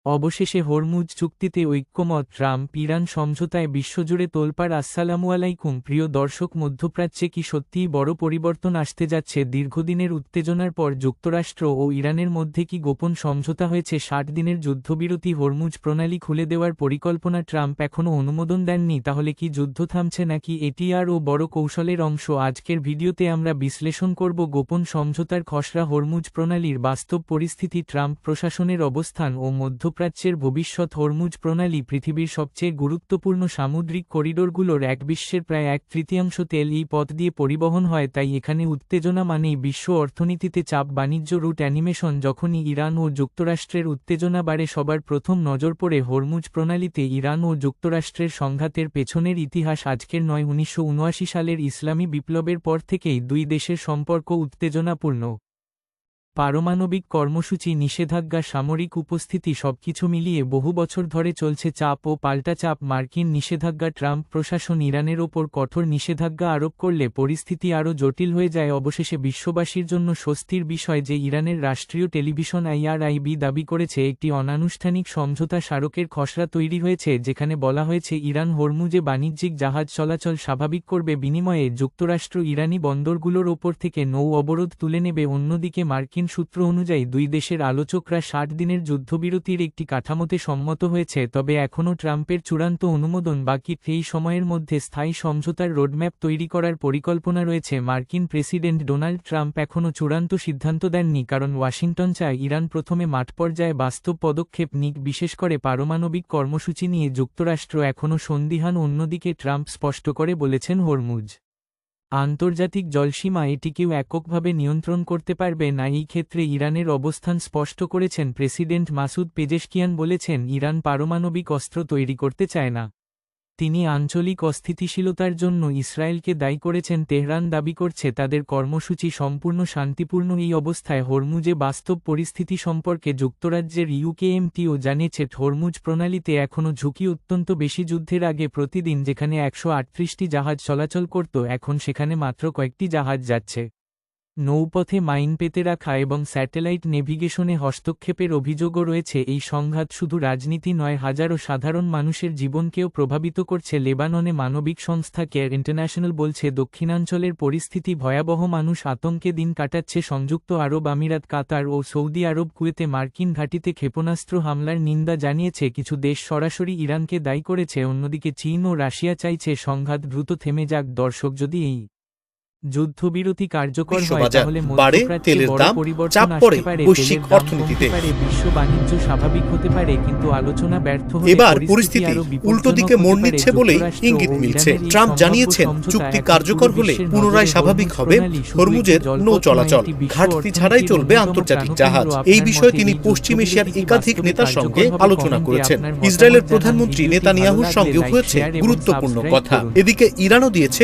অবশেষে হরমুজ চুক্তিতে ঐক্যমত, ট্রাম্প ইরান সমঝোতায় বিশ্বজুড়ে তোলপাড়। আসসালামু আলাইকুম প্রিয় দর্শক, মধ্যপ্রাচ্যে কি সত্যিই বড় পরিবর্তন আসতে যাচ্ছে? দীর্ঘদিনের উত্তেজনার পর যুক্তরাষ্ট্র ও ইরানের মধ্যে কি গোপন সমঝোতা হয়েছে? ৬০ দিনের যুদ্ধবিরতি, হরমুজ প্রণালী খুলে দেওয়ার পরিকল্পনা। ট্রাম্প এখনও অনুমোদন দেননি, তাহলে কি যুদ্ধ থামছে নাকি এটি আরও বড় কৌশলের অংশ? আজকের ভিডিওতে আমরা বিশ্লেষণ করব গোপন সমঝোতার খসড়া, হরমুজ প্রণালীর বাস্তব পরিস্থিতি, ট্রাম্প প্রশাসনের অবস্থান ও মধ্যপ্রাচ্যের ভবিষ্যৎ। হরমুজ প্রণালী পৃথিবীর সবচেয়ে গুরুত্বপূর্ণ সামুদ্রিক করিডোরগুলোর এক। বিশ্বের প্রায় 1/3 তেল এই পথ দিয়ে পরিবহন হয়, তাই এখানে উত্তেজনা মানেই বিশ্ব অর্থনীতিতে চাপ। বাণিজ্য রুট অ্যানিমেশন, যখনই ইরান ও যুক্তরাষ্ট্রের উত্তেজনা বাড়ে সবার প্রথম নজর পড়ে হরমুজ প্রণালীতে। ইরান ও যুক্তরাষ্ট্রের সংঘাতের পেছনের ইতিহাস আজকের নয়, 1979 সালের ইসলামী বিপ্লবের পর থেকেই দুই দেশের সম্পর্ক উত্তেজনাপূর্ণ। পারমাণবিক কর্মসূচি, নিষেধাজ্ঞা, সামরিক উপস্থিতি, সবকিছু মিলিয়ে বহু বছর ধরে চলছে চাপ ও পাল্টা চাপ। মার্কিন নিষেধাজ্ঞা, ট্রাম্প প্রশাসন ইরানের ওপর কঠোর নিষেধাজ্ঞা আরোপ করলে পরিস্থিতি আরও জটিল হয়ে যায়। অবশেষে বিশ্ববাসীর জন্য স্বস্তির বিষয় যে ইরানের রাষ্ট্রীয় টেলিভিশন IRIB দাবি করেছে একটি অনানুষ্ঠানিক সমঝোতা স্মারকের খসড়া তৈরি হয়েছে, যেখানে বলা হয়েছে ইরান হরমুজে বাণিজ্যিক জাহাজ চলাচল স্বাভাবিক করবে, বিনিময়ে যুক্তরাষ্ট্র ইরানি বন্দরগুলোর ওপর থেকে নৌ অবরোধ তুলে নেবে। অন্যদিকে মার্কিন সূত্র অনুযায়ী দুই দেশের আলোচকরা ৬০ দিনের যুদ্ধবিরতির একটি কাঠামোতে সম্মত হয়েছে, তবে এখনও ট্রাম্পের চূড়ান্ত অনুমোদন বাকি। এই সময়ের মধ্যে স্থায়ী সমঝোতার রোডম্যাপ তৈরি করার পরিকল্পনা রয়েছে। মার্কিন প্রেসিডেন্ট ডোনাল্ড ট্রাম্প এখনও চূড়ান্ত সিদ্ধান্ত দেননি, কারণ ওয়াশিংটন চায় ইরান প্রথমে মাঠ পর্যায়ে বাস্তব পদক্ষেপ নিক, বিশেষ করে পারমাণবিক কর্মসূচি নিয়ে যুক্তরাষ্ট্র এখনও সন্দিহান। অন্যদিকে ট্রাম্প স্পষ্ট করে বলেছেন হরমুজ আন্তর্জাতিক জলসীমা, এটি কেউ এককভাবে নিয়ন্ত্রণ করতে পারবে না। এই ক্ষেত্রে ইরানের অবস্থান স্পষ্ট করেছেন প্রেসিডেন্ট মাসুদ পেজেশকিয়ান। বলেছেন ইরান পারমাণবিক অস্ত্র তৈরি করতে চায় না। তিনি আঞ্চলিক অস্থিতিশীলতার জন্য ইসরায়েলকে দায়ী করেছেন। তেহরান দাবি করছে তাদের কর্মসূচি সম্পূর্ণ শান্তিপূর্ণ। এই অবস্থায় হরমুজে বাস্তব পরিস্থিতি সম্পর্কে যুক্তরাজ্যের UKMTও জানিয়েছে হরমুজ প্রণালীতে এখনও ঝুঁকি অত্যন্ত বেশি। যুদ্ধের আগে প্রতিদিন যেখানে 138টি জাহাজ চলাচল করত, এখন সেখানে মাত্র কয়েকটি জাহাজ যাচ্ছে। নৌপথে মাইন পেতে রাখা এবং স্যাটেলাইট নেভিগেশনে হস্তক্ষেপের অভিযোগও রয়েছে। এই সংঘাত শুধু রাজনীতি নয়, হাজারো সাধারণ মানুষের জীবনকেও প্রভাবিত করছে। লেবাননে মানবিক সংস্থা কেয়ার ইন্টারন্যাশনাল বলছে দক্ষিণাঞ্চলের পরিস্থিতি ভয়াবহ, মানুষ আতঙ্কে দিন কাটাচ্ছে। সংযুক্ত আরব আমিরাত, কাতার ও সৌদি আরব, কুয়েতে মার্কিন ঘাঁটিতে ক্ষেপণাস্ত্র হামলার নিন্দা জানিয়েছে। কিছু দেশ সরাসরি ইরানকে দায়ী করেছে। অন্যদিকে চীন ও রাশিয়া চাইছে সংঘাত দ্রুত থেমে যাক। দর্শক, যদি এই যুদ্ধবিরতি কার্যকর হয় তাহলে মধ্যপ্রাচ্যে বড় পরিবর্তন আসতে পারে। বৈশ্বিক অর্থনীতিতে বিশ্ব বাণিজ্য স্বাভাবিক হতে পারে, কিন্তু আলোচনা ব্যর্থ হলে এবার পরিস্থিতি উল্টো দিকে মোড় নিচ্ছে বলেই ইঙ্গিত মিলছে। ট্রাম্প জানিয়েছেন চুক্তি কার্যকর হলে পুনরায় স্বাভাবিক হবে হরমুজের নৌ চলাচল, ঘাটতি ছাড়াই চলবে আন্তর্জাতিক জাহাজ। এই বিষয়ে তিনি পশ্চিম এশিয়ার একাধিক নেতার সঙ্গে আলোচনা করেছেন। ইসরায়েলের প্রধানমন্ত্রী নেতানিয়াহুর সঙ্গেও হয়েছে গুরুত্বপূর্ণ কথা। এদিকে ইরানও দিয়েছে